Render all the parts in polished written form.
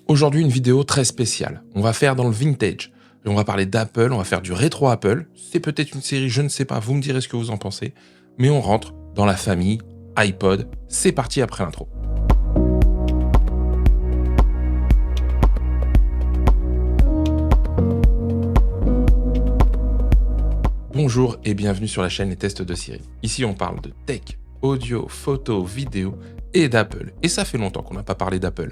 Aujourd'hui, une vidéo très spéciale. On va faire dans le vintage. Et on va parler d'Apple, on va faire du rétro Apple. C'est peut-être une série, je ne sais pas, vous me direz ce que vous en pensez. Mais on rentre dans la famille iPod. C'est parti après l'intro. Bonjour et bienvenue sur la chaîne Les Tests de Siri. Ici, on parle de tech, audio, photo, vidéo et d'Apple. Et ça fait longtemps qu'on n'a pas parlé d'Apple.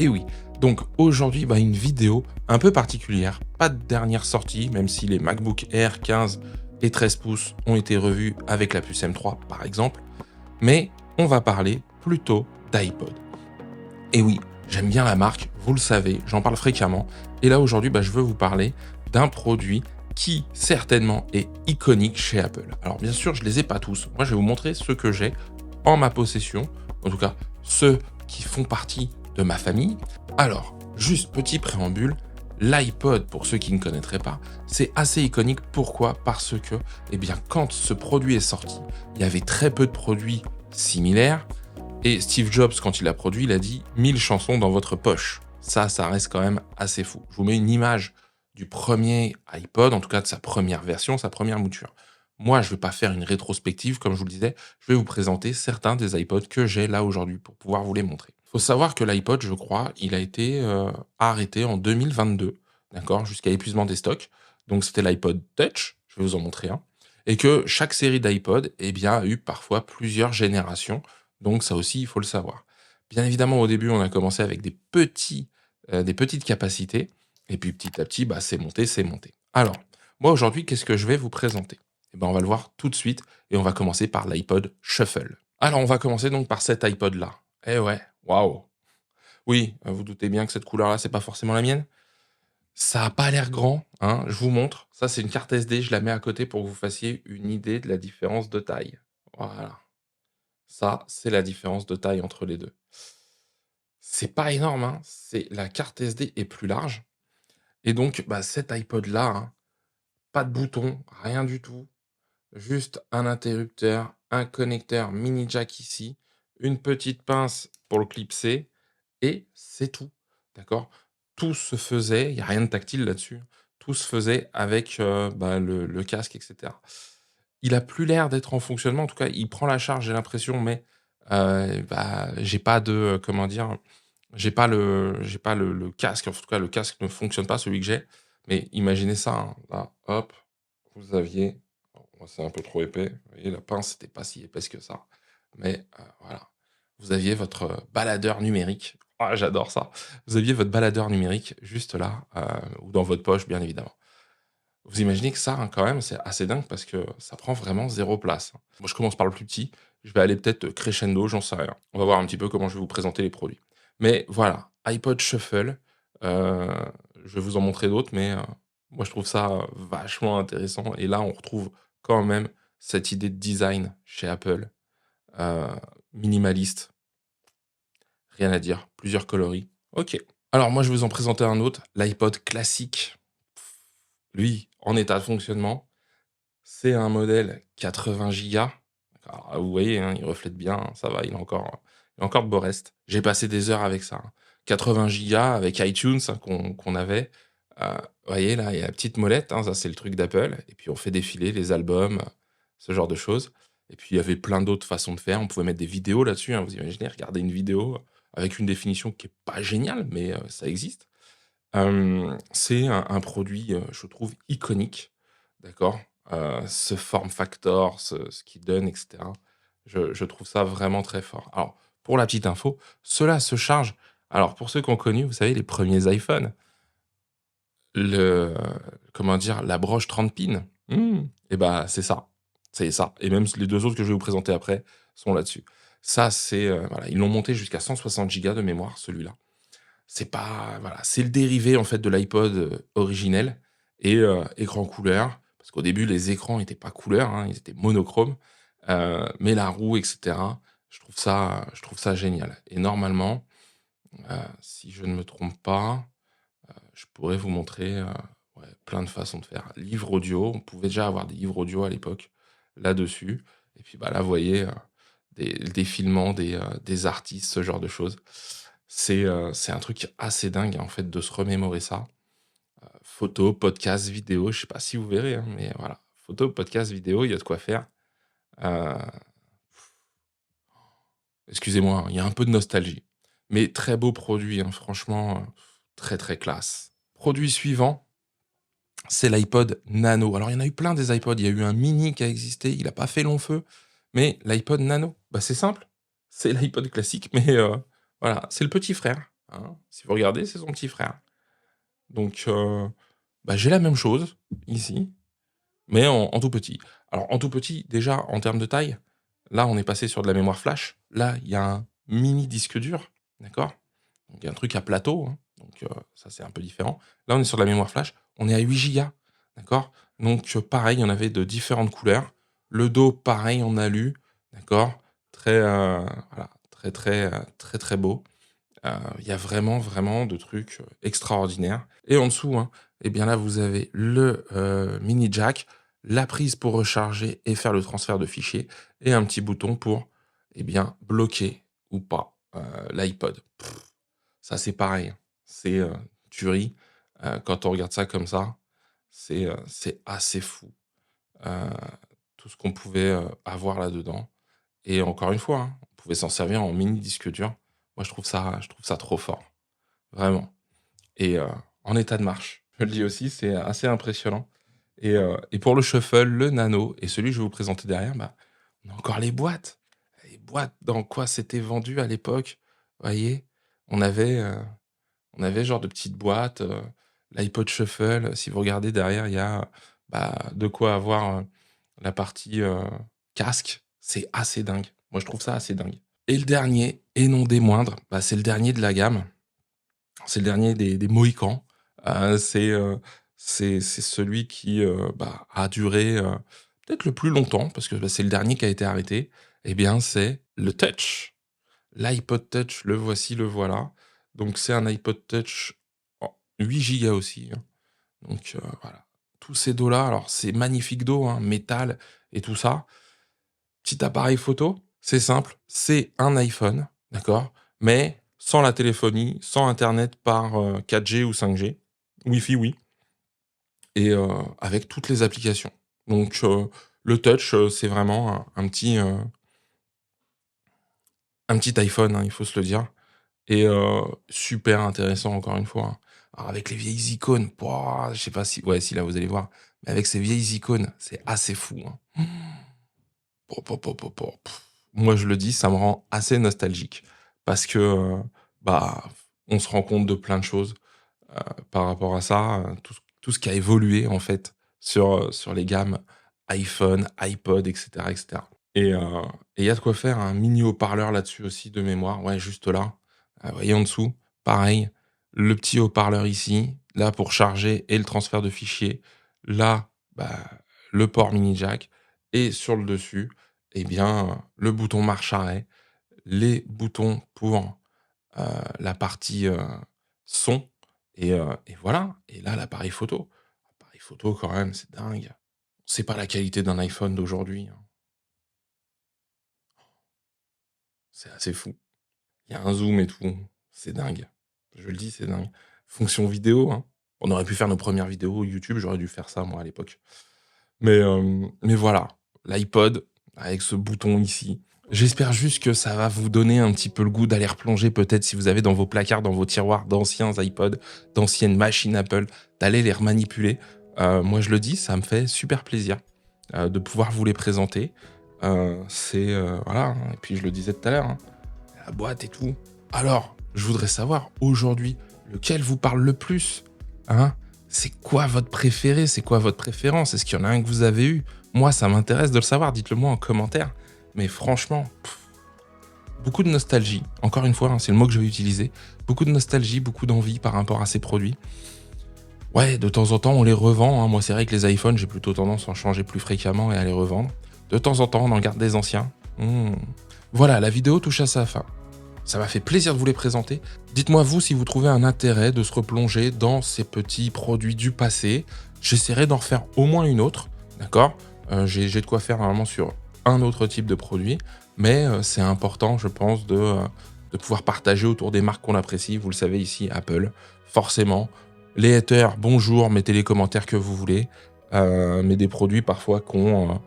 Et oui, donc aujourd'hui, une vidéo un peu particulière. Pas de dernière sortie, même si les MacBook Air 15 et 13 pouces ont été revus avec la puce M3, par exemple. Mais on va parler plutôt d'iPod. Et oui, j'aime bien la marque, vous le savez, j'en parle fréquemment. Et là, aujourd'hui, je veux vous parler d'un produit qui, certainement, est iconique chez Apple. Alors, bien sûr, je ne les ai pas tous. Moi, je vais vous montrer ceux que j'ai en ma possession. En tout cas, ceux qui font partie de ma famille. Alors, juste petit préambule, l'iPod, pour ceux qui ne connaîtraient pas, c'est assez iconique. Pourquoi ? Parce que, quand ce produit est sorti, il y avait très peu de produits similaires. Et Steve Jobs, quand il a produit, il a dit « 1000 chansons dans votre poche ». Ça reste quand même assez fou. Je vous mets une image du premier iPod, en tout cas de sa première version, sa première mouture. Moi, je ne vais pas faire une rétrospective, comme je vous le disais, je vais vous présenter certains des iPods que j'ai là aujourd'hui pour pouvoir vous les montrer. Il faut savoir que l'iPod, je crois, il a été arrêté en 2022, d'accord, jusqu'à épuisement des stocks. Donc c'était l'iPod Touch, je vais vous en montrer un, et que chaque série d'iPod a eu parfois plusieurs générations. Donc ça aussi, il faut le savoir. Bien évidemment, au début, on a commencé avec des petites capacités. Et puis petit à petit, c'est monté, c'est monté. Alors, moi aujourd'hui, qu'est-ce que je vais vous présenter ? On va le voir tout de suite. Et on va commencer par l'iPod Shuffle. Alors, on va commencer donc par cet iPod-là. Eh ouais, waouh. Oui, vous doutez bien que cette couleur-là, c'est pas forcément la mienne. Ça a pas l'air grand, hein, je vous montre. Ça, c'est une carte SD, je la mets à côté pour que vous fassiez une idée de la différence de taille. Voilà. Ça, c'est la différence de taille entre les deux. C'est pas énorme, hein, la carte SD est plus large. Et donc, cet iPod-là, hein, pas de bouton, rien du tout. Juste un interrupteur, un connecteur mini jack ici, une petite pince pour le clipser, et c'est tout. D'accord ? Tout se faisait, il n'y a rien de tactile là-dessus, tout se faisait avec le casque, etc. Il a plus l'air d'être en fonctionnement, en tout cas, il prend la charge, j'ai l'impression, mais j'ai pas de, comment dire, j'ai pas le casque, en tout cas, le casque ne fonctionne pas, celui que j'ai. Mais imaginez ça, hein, là, hop, vous aviez, bon, moi, c'est un peu trop épais, vous voyez, la pince, c'était pas si épaisse que ça. Mais voilà, vous aviez votre baladeur numérique. Ah, j'adore ça. Vous aviez votre baladeur numérique juste là, ou dans votre poche, bien évidemment. Vous imaginez que ça, hein, quand même, c'est assez dingue parce que ça prend vraiment zéro place, hein. Moi, je commence par le plus petit, je vais aller peut-être crescendo, j'en sais rien. On va voir un petit peu comment je vais vous présenter les produits. Mais voilà, iPod Shuffle, heu, je vais vous en montrer d'autres, mais moi, je trouve ça vachement intéressant. Et là, on retrouve quand même cette idée de design chez Apple, heu, minimaliste, rien à dire, plusieurs coloris. OK. Alors moi, je vais vous en présenter un autre, l'iPod classique. Lui, en état de fonctionnement, c'est un modèle 80 gigas. Alors, vous voyez, hein, il reflète bien, hein, ça va, il a encore de beaux restes. J'ai passé des heures avec ça, hein. 80 gigas avec iTunes, hein, qu'on avait. Vous voyez, là, il y a la petite molette, hein, ça, c'est le truc d'Apple. Et puis, on fait défiler les albums, ce genre de choses. Et puis, il y avait plein d'autres façons de faire. On pouvait mettre des vidéos là-dessus, hein, vous imaginez, regarder une vidéo avec une définition qui est pas géniale, mais ça existe. C'est un produit, je trouve iconique, d'accord? Ce form factor, ce qu'il donne, et cetera. Je trouve ça vraiment très fort. Alors, pour la petite info, cela se charge, alors pour ceux qui ont connu, vous savez, les premiers iPhones, le comment dire? La broche 30 pins, et c'est ça, et même les 2 autres que je vais vous présenter après sont là-dessus. Ça, c'est, voilà, ils l'ont monté jusqu'à 160 gigas de mémoire, celui-là. C'est pas, voilà, c'est le dérivé, en fait, de l'iPod, originel. Et écran couleur, parce qu'au début, les écrans étaient pas couleurs, hein, ils étaient monochromes, mais la roue, et cetera, je trouve ça génial. Et normalement, si je ne me trompe pas, je pourrais vous montrer, ouais, plein de façons de faire. Livre audio, on pouvait déjà avoir des livres audio à l'époque, là-dessus. Et puis, là, vous voyez, des défilements des artistes, ce genre de choses. C'est un truc assez dingue, en fait, de se remémorer ça. Photos, podcasts, vidéos, je sais pas si vous verrez, hein, mais voilà. Photos, podcasts, vidéos, il y a de quoi faire. Heu, Excusez-moi, hein, il y a un peu de nostalgie. Mais très beau produit, hein, franchement, très, très classe. Produit suivant, c'est l'iPod Nano. Alors il y en a eu plein des iPods, il y a eu un mini qui a existé, il a pas fait long feu, mais l'iPod Nano, bah, c'est simple, c'est l'iPod classique, mais voilà, c'est le petit frère, hein. Si vous regardez, c'est son petit frère. Donc bah, j'ai la même chose ici, mais en tout petit. Alors en tout petit, déjà en termes de taille, là on est passé sur de la mémoire flash. Là, il y a un mini disque dur, d'accord? Donc il y a un truc à plateau, hein, donc ça c'est un peu différent. Là, on est sur de la mémoire flash, on est à 8 gigas, d'accord? Donc pareil, il y en avait de différentes couleurs. Le dos, pareil, en alu, d'accord? Très, voilà, très, très, très, très beau. Il y a vraiment, vraiment de trucs, extraordinaires et en dessous, hein, et bien là, vous avez le, mini jack, la prise pour recharger et faire le transfert de fichiers et un petit bouton pour, eh bien, bloquer ou pas, l'iPod. Ça, c'est pareil, hein, c'est, tuerie. Quand on regarde ça comme ça, c'est assez fou, heu, tout ce qu'on pouvait, avoir là-dedans et encore une fois, hein, on pouvait s'en servir en mini disque dur. Moi, je trouve ça trop fort. Vraiment et en état de marche. Je le dis aussi, c'est assez impressionnant et pour le shuffle, le nano et celui que je vais vous présenter derrière, bah, on a encore les boîtes. Les boîtes dans quoi c'était vendu à l'époque, vous voyez? On avait, heu, on avait genre de petites boîtes, l'iPod shuffle, si vous regardez derrière, il y a, bah, de quoi avoir, la partie, casque. C'est assez dingue. Moi, je trouve ça assez dingue et le dernier et non des moindres, bah, c'est le dernier de la gamme. C'est le dernier des Mohicans. C'est celui qui, bah, a duré, peut-être le plus longtemps parce que, bah, c'est le dernier qui a été arrêté. Eh bien, c'est le Touch. L'iPod Touch, le voici, le voilà. Donc c'est un iPod Touch en 8 gigas aussi, hein. Donc voilà. Tous ces dos-là, alors c'est magnifique dos, hein, métal et tout ça. Petit appareil photo, c'est simple, c'est un iPhone, d'accord? Mais sans la téléphonie, sans internet par, 4G ou 5G. Wi-Fi, oui et avec toutes les applications. Donc le touch, c'est vraiment un petit iPhone, hein, il faut se le dire et super intéressant encore une fois, hein. Alors avec les vieilles icônes, pouah, je sais pas si ouais, si là vous allez voir, mais avec ces vieilles icônes, c'est assez fou, hein. Po po po po po. Moi, je le dis, ça me rend assez nostalgique parce que, bah, on se rend compte de plein de choses, par rapport à ça, tout ce qui a évolué, en fait, sur les gammes iPhone, iPod et cetera et il y a de quoi faire un mini haut-parleur là-dessus aussi de mémoire, ouais, juste là. Vous voyez en dessous, pareil, le petit haut-parleur ici, là pour charger et le transfert de fichiers, là, bah, le port mini jack et sur le dessus, eh bien, le bouton marche-arrêt, les boutons pour, la partie, son et voilà et là, l'appareil photo. L'appareil photo quand même, c'est dingue. C'est pas la qualité d'un iPhone d'aujourd'hui, hein. C'est assez fou. Il y a un zoom et tout, c'est dingue. Je le dis, c'est dingue. Fonction vidéo, hein. On aurait pu faire nos premières vidéos YouTube, j'aurais dû faire ça moi à l'époque. Mais voilà, l'iPod avec ce bouton ici. J'espère juste que ça va vous donner un petit peu le goût d'aller replonger peut-être si vous avez dans vos placards, dans vos tiroirs d'anciens iPods, d'anciennes machines Apple, d'aller les remanipuler. Moi je le dis, ça me fait super plaisir, de pouvoir vous les présenter. Voilà, hein et puis je le disais tout à l'heure, hein, la boîte et tout. Alors, je voudrais savoir aujourd'hui, lequel vous parle le plus? Hein? C'est quoi votre préféré? C'est quoi votre préférence? Est-ce qu'il y en a un que vous avez eu? Moi, ça m'intéresse de le savoir, dites-le moi en commentaire. Mais franchement, beaucoup de nostalgie. Encore une fois, hein, c'est le mot que je vais utiliser. Beaucoup de nostalgie, beaucoup d'envie par rapport à ces produits. Ouais, de temps en temps, on les revend, hein. Moi, c'est vrai que les iPhones, j'ai plutôt tendance à en changer plus fréquemment et à les revendre. De temps en temps, on en garde des anciens. Mmh. Voilà, la vidéo touche à sa fin. Ça m'a fait plaisir de vous les présenter. Dites-moi vous si vous trouvez un intérêt de se replonger dans ces petits produits du passé. J'essaierai d'en refaire au moins une autre, d'accord? J'ai de quoi faire normalement sur un autre type de produit, mais c'est important, je pense, de de pouvoir partager autour des marques qu'on apprécie. Vous le savez ici, Apple, forcément. Les haters, bonjour, mettez les commentaires que vous voulez. Mais des produits parfois qui ont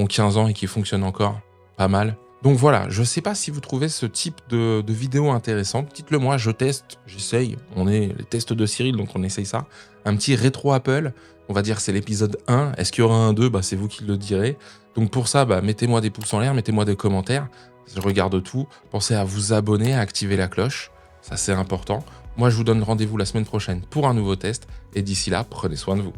15 ans et qui fonctionnent encore pas mal. Donc voilà, je sais pas si vous trouvez ce type de vidéo intéressante. Dites-le moi, je teste, j'essaye. On est les tests de Cyril, donc on essaye ça. Un petit rétro Apple, on va dire c'est l'épisode 1. Est-ce qu'il y aura un 2 ? C'est vous qui le direz. Donc pour ça, mettez-moi des pouces en l'air, mettez-moi des commentaires. Je regarde tout. Pensez à vous abonner, à activer la cloche. Ça, c'est important. Moi, je vous donne rendez-vous la semaine prochaine pour un nouveau test. Et d'ici là, prenez soin de vous.